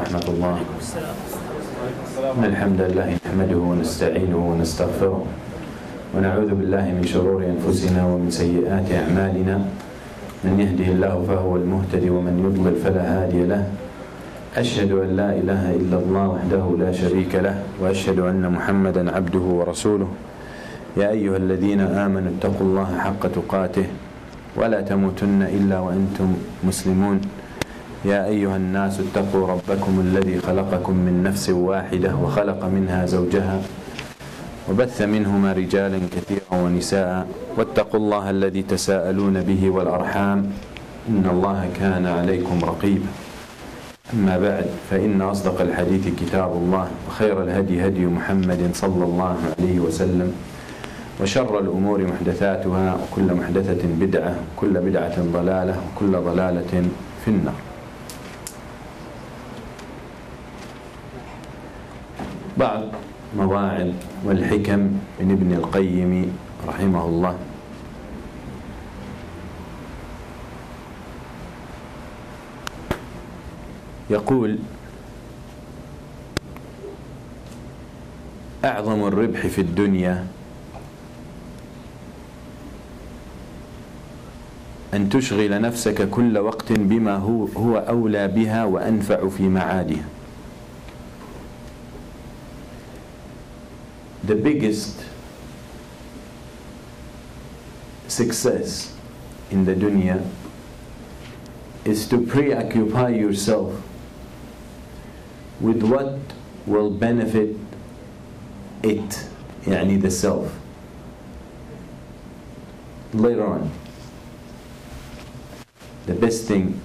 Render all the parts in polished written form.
ورحمة الله. إن الحمد لله نحمده ونستعينه ونستغفره ونعوذ بالله من شرور أنفسنا ومن سيئات أعمالنا. من يهده الله فهو المهتدي ومن يضلل فلا هادي له. أشهد أن لا إله إلا الله وحده لا شريك له وأشهد أن محمدا عبده ورسوله. يا أيها الذين آمنوا اتقوا الله حق تقاته ولا تموتن إلا وأنتم مسلمون. يا أيها الناس اتقوا ربكم الذي خلقكم من نفس واحدة وخلق منها زوجها وبث منهما رجالا كثيرا ونساء واتقوا الله الذي تساءلون به والأرحام إن الله كان عليكم رقيبا. أما بعد فإن أصدق الحديث كتاب الله وخير الهدي هدي محمد صلى الله عليه وسلم وشر الأمور محدثاتها وكل محدثة بدعة وكل بدعة ضلالة وكل ضلالة في النار. بعض مواعظ والحكم من ابن القيم رحمه الله. يقول: أعظم الربح في الدنيا أن تشغل نفسك كل وقت بما هو أولى بها وأنفع في معادها. The biggest success in the dunya is to preoccupy yourself with what will benefit it, يعني the self, later on. The best thing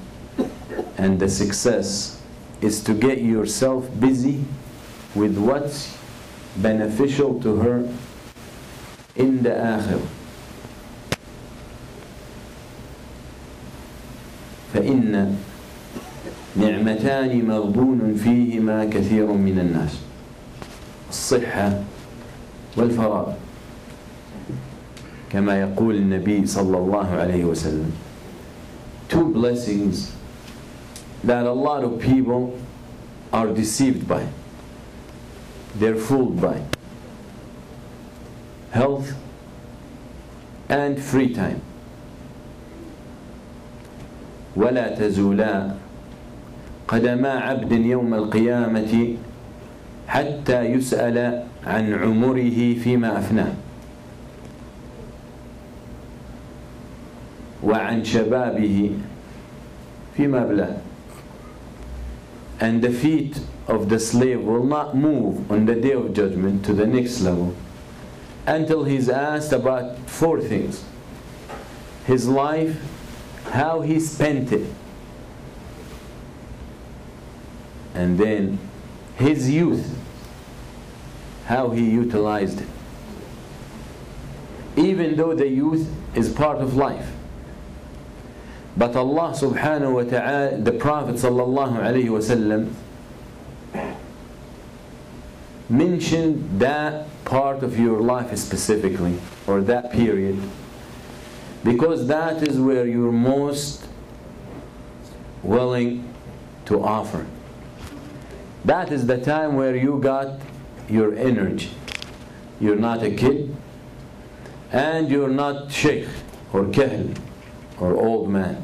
and the success is to get yourself busy with what's beneficial to her in the akhirah. فإن نعمتان مغبون فيهما كثير من الناس: الصحة والفراغ. كما يقول النبي صلى الله عليه وسلم, two blessings that a lot of people are deceived by, they're fooled by: health and free time. ولا تزولا قدما عبد يوم القيامة حتى يسأل عن عمره فيما أفناه وعن شبابه فيما أبلاه. And the feet of the slave will not move on the day of judgment to the next level until he's asked about four things: his life, how he spent it, and then his youth, how he utilized it. Even though the youth is part of life, but Allah subhanahu wa ta'ala, the Prophet sallallahu alayhi wa sallam, mentioned that part of your life specifically, or that period, because that is where you're most willing to offer. That is the time where you got your energy. You're not a kid, and you're not sheikh or kahl or old man.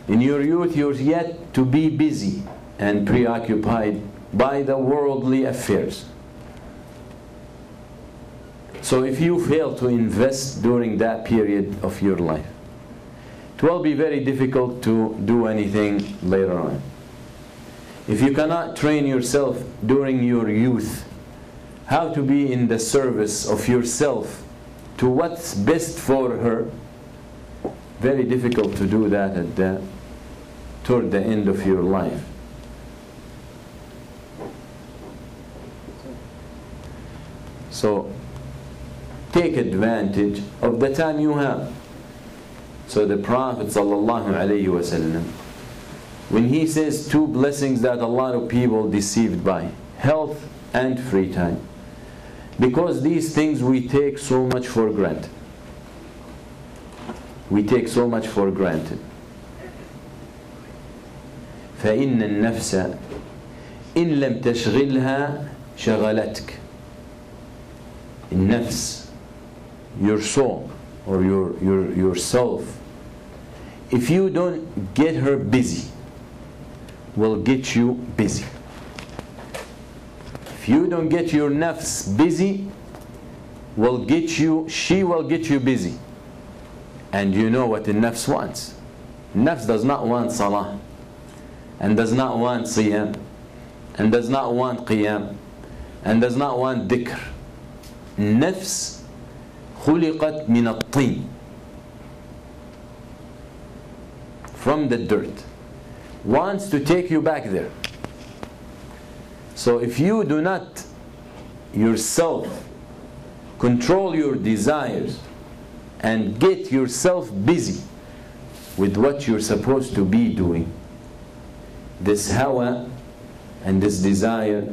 In your youth, you're yet to be busy and preoccupied by the worldly affairs. So if you fail to invest during that period of your life, it will be very difficult to do anything later on. If you cannot train yourself during your youth how to be in the service of yourself to what's best for her, very difficult to do that toward the end of your life. So take advantage of the time you have. So the Prophet sallallahu alaihi wasallam, when he says two blessings that a lot of people deceived by, health and free time, because these things we take so much for granted. We take so much for granted. فإن النفس إن لم تشغلها شغلتك. النفس, your soul or yourself, if you don't get her busy, will get you busy. If you don't get your nafs busy, she will get you busy. And you know what the nafs wants. Nafs does not want salah, and does not want siyam, and does not want qiyam, and does not want dhikr. Nafs خلقت من الطين, from the dirt, wants to take you back there. So if you do not yourself control your desires and get yourself busy with what you're supposed to be doing, this hawa and this desire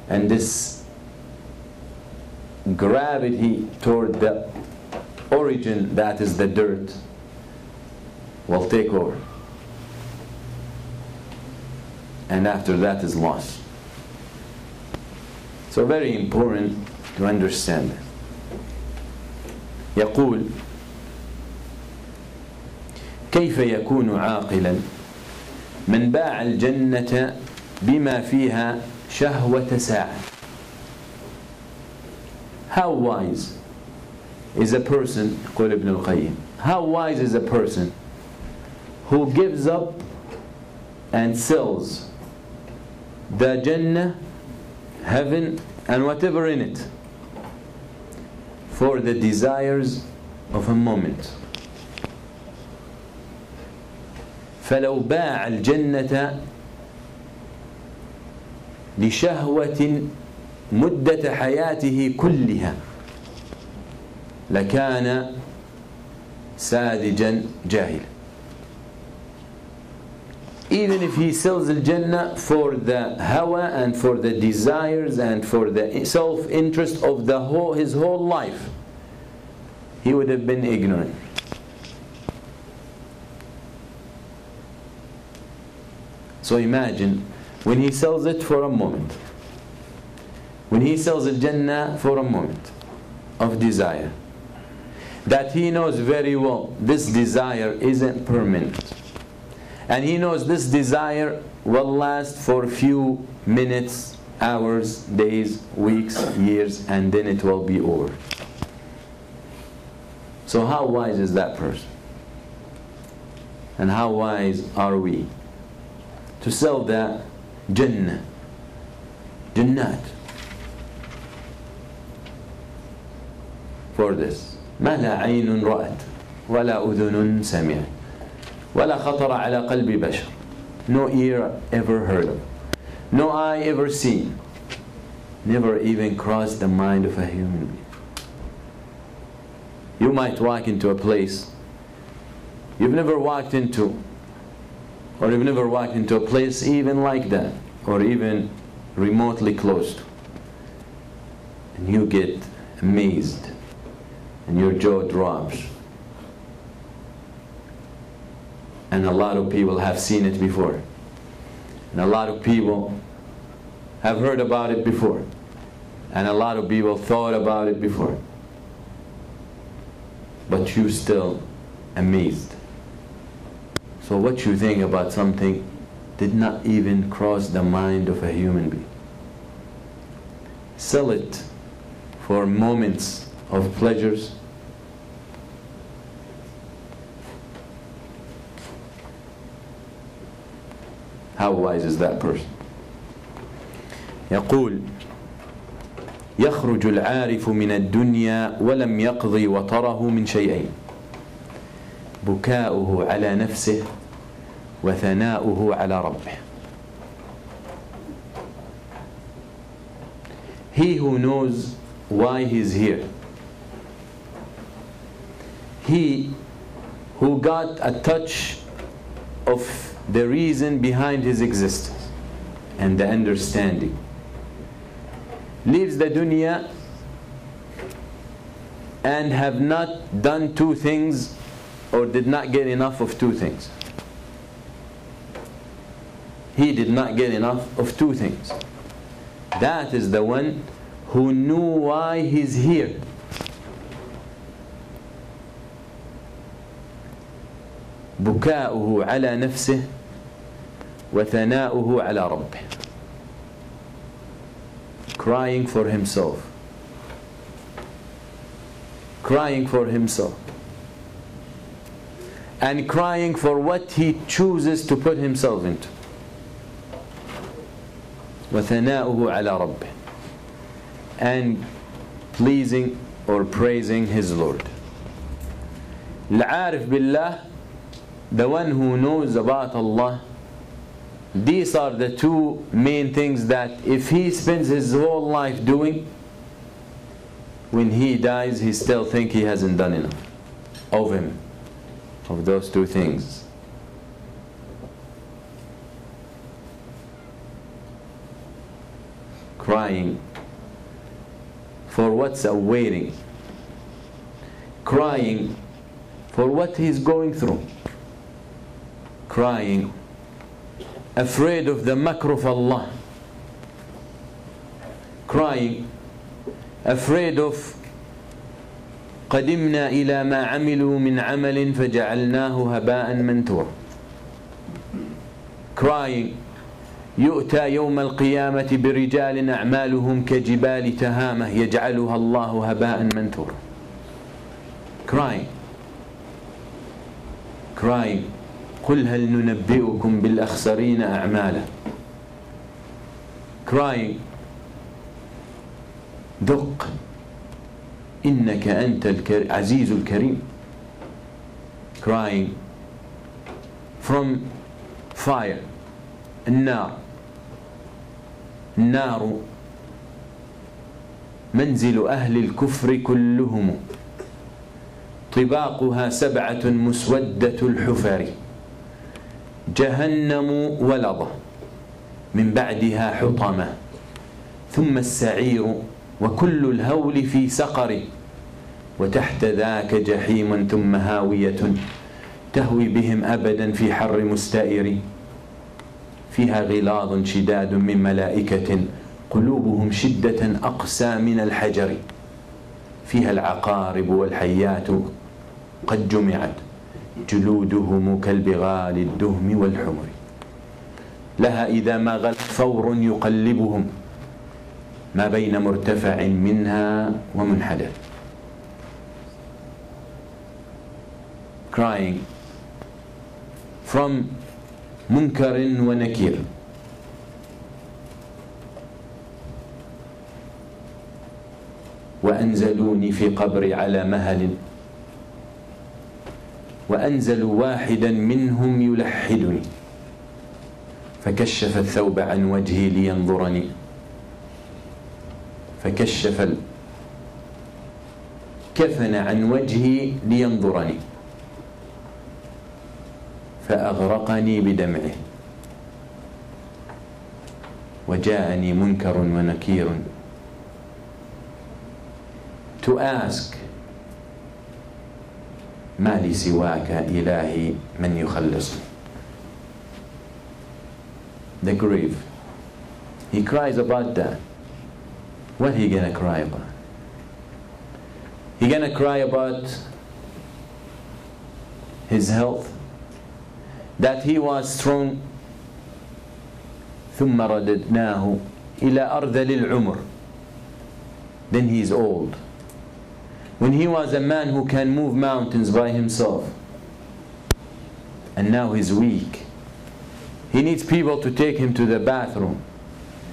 and this gravity toward the origin, that is the dirt, will take over. And after that is lost. So very important to understand this. يقول كيف يكون عاقلا من باع الجنة بما فيها شهوة ساعة. How wise is a person, يقول ابن القيم, how wise is a person who gives up and sells the Jannah, heaven, and whatever in it for the desires of a moment. فلو باع الجنة لشهوة مدة حياته كلها لكان ساذجا جاهلا. Even if he sells al-Jannah for the hawa and for the desires and for the self-interest of his whole life, he would have been ignorant. So imagine when he sells it for a moment, when he sells al-Jannah for a moment of desire, that he knows very well this desire isn't permanent. And he knows this desire will last for a few minutes, hours, days, weeks, years, and then it will be over. So how wise is that person? And how wise are we to sell the Jannah, Jannat, for this? ما لا عين رأت ولا أذن سمعت ولا خطر على قلب بشر. No ear ever heard of, no eye ever seen, never even crossed the mind of a human being. You might walk into a place you've never walked into, or you've never walked into a place even like that, or even remotely close to, and you get amazed and your jaw drops. And a lot of people have seen it before, and a lot of people have heard about it before, and a lot of people thought about it before, but you still amazed. So what you think about something did not even cross the mind of a human being. Sell it for moments of pleasures, how wise is that person? يقول يخرج العارف من الدنيا ولم يقضي وطره من شيئين بكاؤه على نفسه وثناؤه على ربه. He who knows why he is here, he who got a touch of the reason behind his existence and the understanding, leaves the dunya and have not done two things, or did not get enough of two things. he did not get enough of two things. That is the one who knew why he's here. بكاؤه على نفسه وثناؤه على ربه. Crying for himself. Crying for himself. And crying for what he chooses to put himself into. وثناؤه على ربه. And pleasing or praising his Lord. العارف بالله, the one who knows about Allah, these are the two main things that if he spends his whole life doing, when he dies he still thinks he hasn't done enough of him, of those two things. Crying for what's awaiting, crying for what he's going through, crying afraid of the makr of Allah, crying afraid of قدمنا إلى ما عملوا من عمل فجعلناه هباء منثورا, crying يؤتى يوم القيامة برجال أعمالهم كجبال تهامة يجعلها الله هباء منثورا. Crying قل هل ننبئكم بالأخسرين أعمالا. Crying دق إنك أنت العزيز الكريم. Crying from fire, النار. النار منزل أهل الكفر كلهم طباقها 7 مسودة الحفر جهنم ولظة من بعدها حطمة ثم السعير وكل الهول في سقر وتحت ذاك جحيم ثم هاوية تهوي بهم أبدا في حر مستائر فيها غلاظ شداد من ملائكة قلوبهم شدة أقسى من الحجر فيها العقارب والحيات قد جمعت جلودهم كالبغال الدهم والحمر لها إذا ما غلت فور يقلبهم ما بين مرتفع منها ومنحدر. Crying from منكر ونكير. وأنزلوني في قبري على مهل وأنزلوا واحدا منهم يلحدني فكشف الثوب عن وجهي لينظرني فكشف الكفن عن وجهي لينظرني فأغرقني بدمعه وجاءني منكر ونكير to ask ما لي سواك إلهي من يخلصني. The grave. He cries about that. What he gonna cry about? He gonna cry about his health, that he was strong. ثم رددناه إلى أرذل العمر. Then he is old. When he was a man who can move mountains by himself, and now he's weak. He needs people to take him to the bathroom,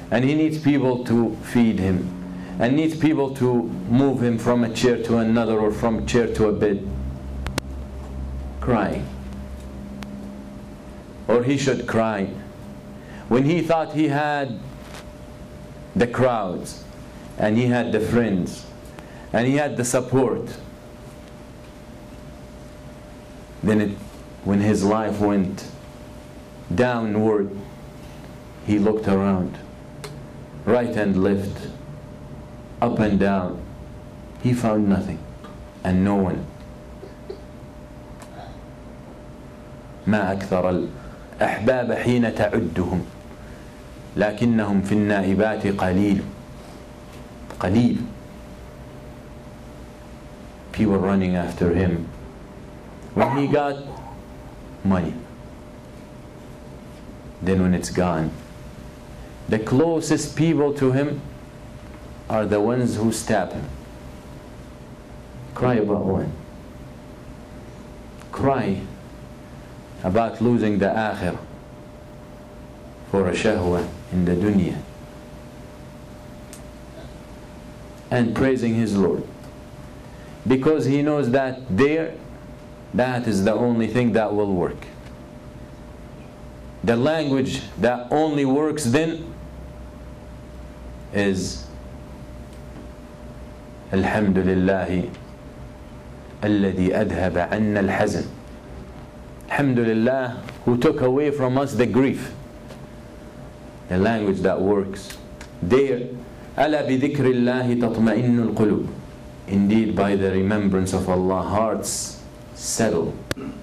and he needs people to feed him, and needs people to move him from a chair to another or from a chair to a bed. Crying. Or he should cry when he thought he had the crowds, and he had the friends, and he had the support. Then when his life went downward, he looked around, right and left, up and down. He found nothing and no one. ما أكثر الأحباب حين تعدهم لكنهم في النائبات قليل. قليل. People running after him when he got money. Then when it's gone, the closest people to him are the ones who stab him. Cry about one. Cry about losing the akhirah for a shahwa in the dunya, and praising his Lord, because he knows that that is the only thing that will work. The language that only works then is Alhamdulillah alladhi adhaba anna al-hazan. Alhamdulillah, who took away from us the grief. The language that works there. Ala bi dhikrillahi tatma'innu al-qulub. Indeed, by the remembrance of Allah, hearts settle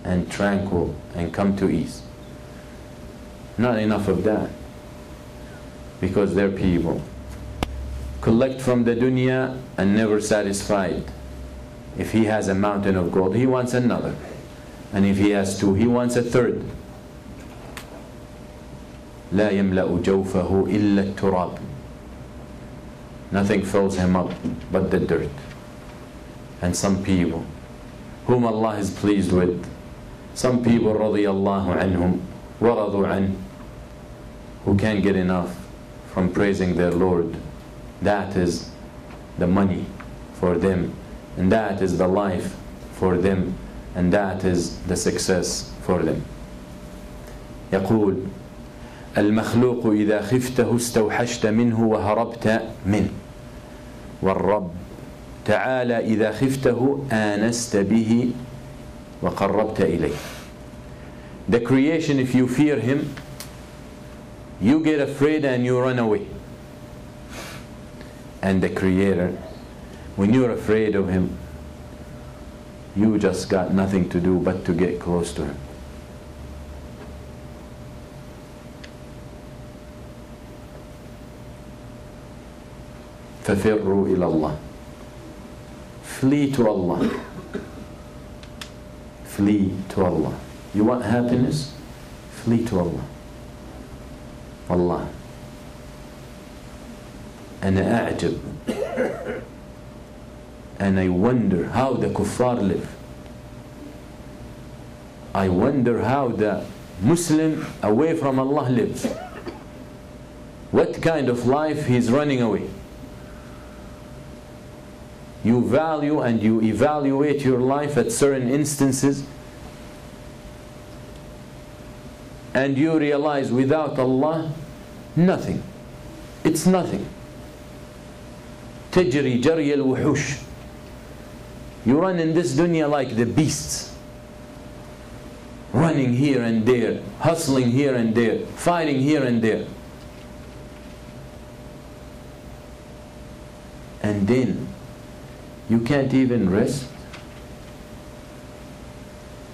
and tranquil and come to ease. Not enough of that, because they're people collect from the dunya and never satisfied. If he has a mountain of gold, he wants another, and if he has two, he wants a third. لا يملأ جوفه إلا التراب. Nothing fills him up but the dirt. And some people whom Allah is pleased with, some people رضي الله عنهم ورضوا عنه, who can't get enough from praising their Lord. That is the money for them, and that is the life for them, and that is the success for them. يقول المخلوق إذا خفته استوحشت منه وهربت منه، والرب تعالى إذا خفته آنست به وقربت إليه. The creation, if you fear him, you get afraid and you run away. And the Creator, when you're afraid of him, you just got nothing to do but to get close to him. فَفِرُّوا إِلَى اللَّهِ. Flee to Allah. Flee to Allah. You want happiness? Flee to Allah. Allah. أنا أعجب, and I wonder how the kuffar live. I wonder how the Muslim away from Allah lives. What kind of life he's running away. You value and you evaluate your life at certain instances, and you realize without Allah, nothing. It's nothing. تجري جري الوحوش. You run in this dunya like the beasts, running here and there, hustling here and there, fighting here and there. And then you can't even rest.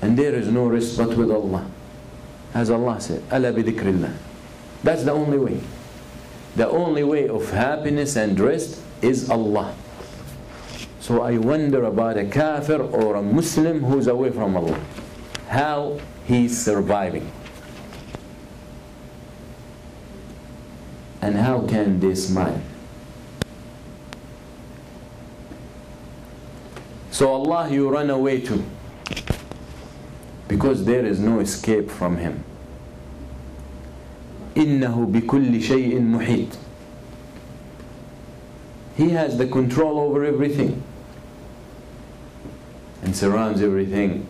And there is no rest but with Allah. As Allah said, ألا بذكر الله. That's the only way. The only way of happiness and rest is Allah. So I wonder about a kafir or a Muslim who's away from Allah, how he's surviving, and how can they smile. So Allah you run away to, because there is no escape from him. إنه بكل شيء محيط. He has the control over everything and surrounds everything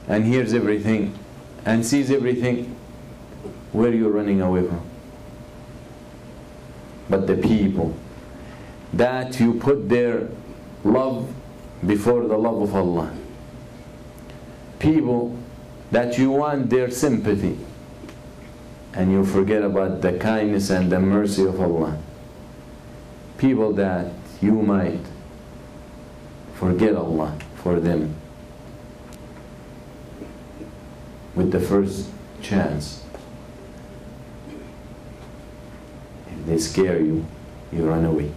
and hears everything and sees everything. Where are you running away from? But the people that you put their love before the love of Allah, people that you want their sympathy and you forget about the kindness and the mercy of Allah, people that you might forget Allah for them with the first chance. they scare you, you run away.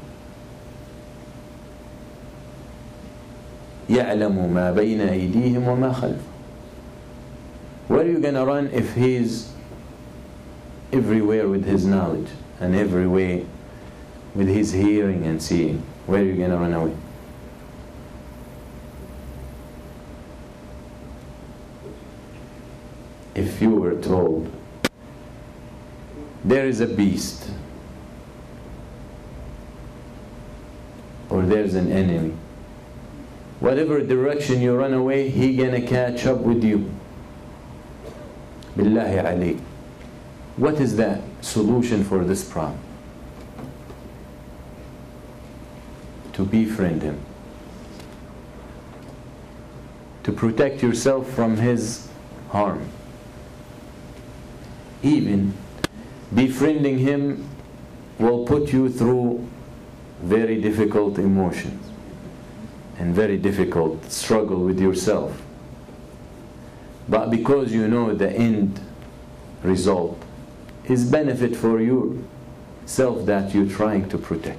يَعْلَمُ مَا بَيْنَ أَيْدِيهِمْ وَمَا خَلْفَهُمْ. Where are you going to run if He's everywhere with His knowledge and everywhere with His hearing and seeing? Where are you going to run away? If you were told there is a beast or there's an enemy, whatever direction you run away, he gonna catch up with you. Billahi alayk. What is the solution for this problem? To befriend him. To protect yourself from his harm. Even befriending him will put you through very difficult emotions and very difficult struggle with yourself. But because you know the end result is benefit for yourself that you're trying to protect.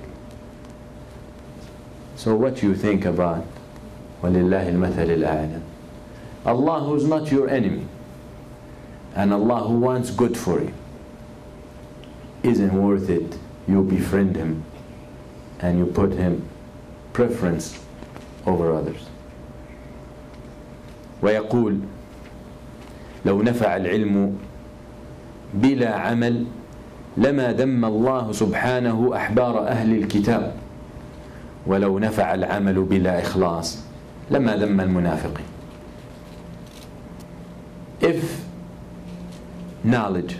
So what you think about وَلِلَّهِ الْمَثَلِ الْأَعْلَى, Allah who's not your enemy and Allah who wants good for you, isn't worth it you befriend him and you put him preference over others. ويقول لو نفع العلم بلا عمل لما ذم الله سبحانه أحبار أهل الكتاب ولو نفع العمل بلا إخلاص لما ذم المنافقين. If knowledge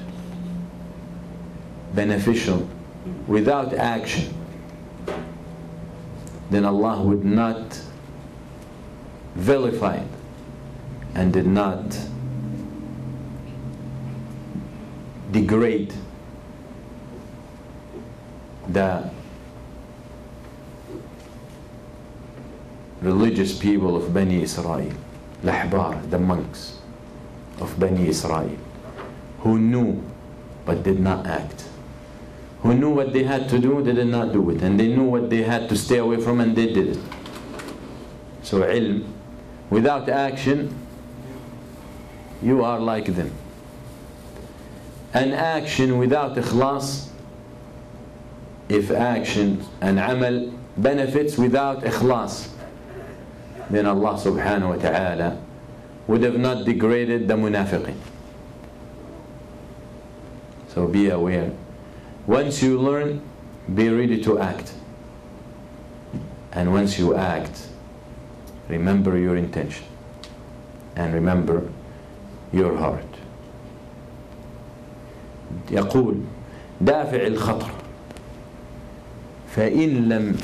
beneficial without action, then Allah would not vilify it and did not degrade the religious people of Bani Israel, Lahbar, the monks of Bani Israel, who knew but did not act, who knew what they had to do, they did not do it, and they knew what they had to stay away from, and they did it. So ilm without action, you are like them. And action without ikhlas, if action and amal benefits without ikhlas, then Allah subhanahu wa ta'ala would have not degraded the munafiqin. So be aware. Once you learn, be ready to act. And once you act, remember your intention. And remember your heart. يقول دافع الخطر فإن لم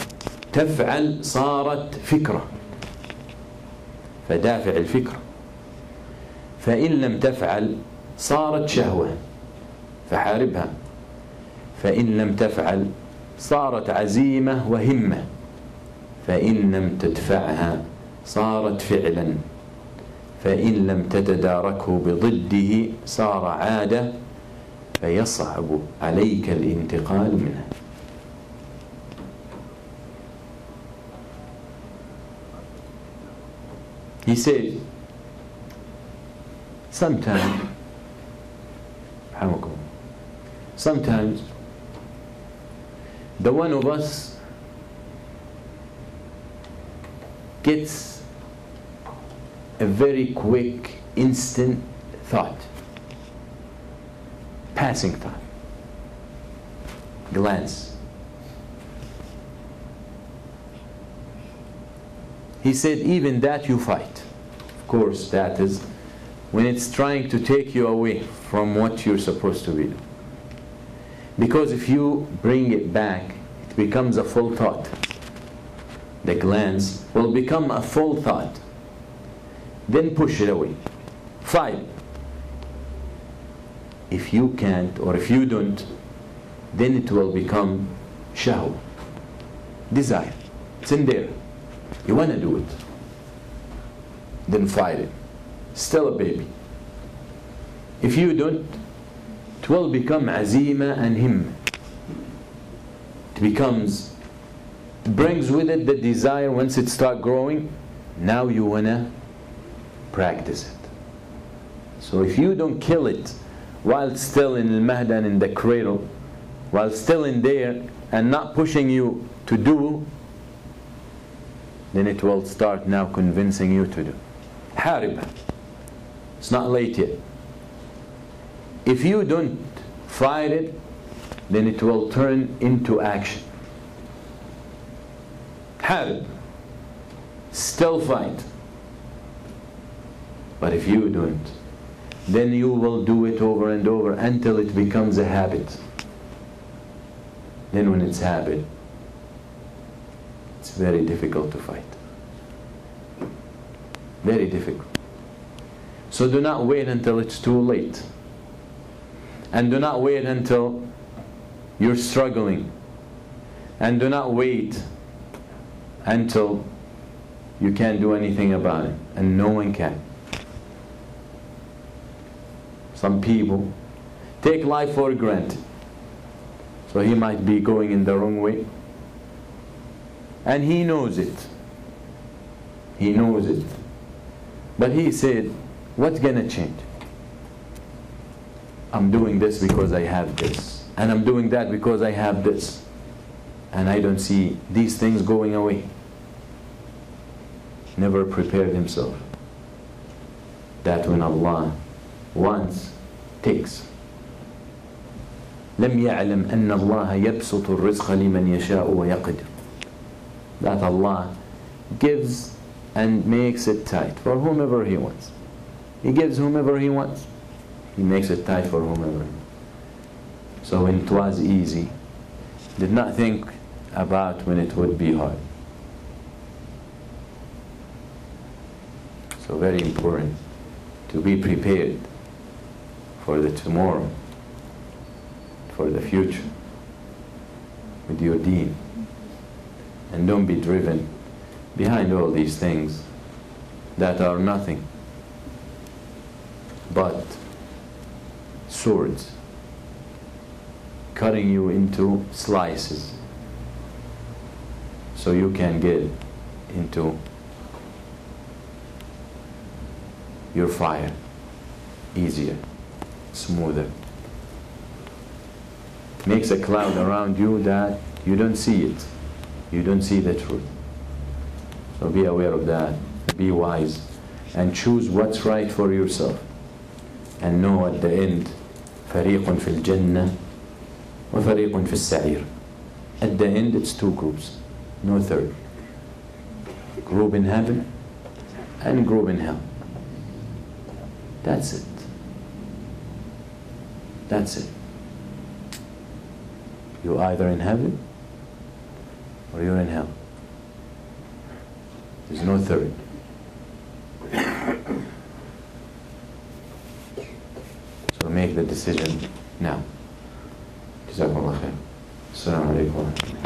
تفعل صارت فكرة. فدافع الفكرة فإن لم تفعل صارت شهوة فحاربها، فإن لم تفعل صارت عزيمة وهمة، فإن لم تدفعها صارت فعلا، فإن لم تتداركه بضده صار عادة فيصعب عليك الانتقال منه. He said, sometimes the one of us gets a very quick, instant thought, passing thought, glance. He said, even that you fight. Of course, that is when it's trying to take you away from what you're supposed to be doing. Because if you bring it back, it becomes a full thought. The glance will become a full thought. Then push it away. Fight. If you can't, or if you don't, then it will become shahwa, desire. It's in there. You want to do it. Then fight it. Still a baby. If you don't, it will become azima and himma. brings with it the desire. Once it starts growing, now you want to practice it. So if you don't kill it while it's still in al-mahd and in the cradle, while still in there and not pushing you to do, then it will start now convincing you to do. Harib. It's not late yet. If you don't fight it, then it will turn into action. Harib. Still fight. But if you don't, then you will do it over and over until it becomes a habit. Then when it's habit, it's very difficult to fight. Very difficult. So do not wait until it's too late. And do not wait until you're struggling. And do not wait until you can't do anything about it. And no one can. Some people take life for granted. So he might be going in the wrong way. And he knows it. He knows it. But he said, what's going to change? I'm doing this because I have this. And I'm doing that because I have this. And I don't see these things going away. Never prepared himself. That when Allah once takes. لم يعلم أن الله يبسط الرزق لمن يشاء ويقدر. That Allah gives and makes it tight for whomever He wants. He gives whomever He wants. He makes it tight for whomever He wants. So when it was easy, did not think about when it would be hard. So very important to be prepared for the tomorrow, for the future, with your deen. And don't be driven behind all these things that are nothing but swords cutting you into slices so you can get into your fire easier, smoother. Makes a cloud around you that you don't see it. You don't see the truth. So be aware of that. Be wise. And choose what's right for yourself. And know at the end, فريق في الجنة وفريق في السعير. At the end it's two groups, no third. Group in heaven and group in hell. That's it. That's it. You're either in heaven or you're in hell. There's no third. So make the decision now. جزاكم الله خير. السلام عليكم ورحمة الله.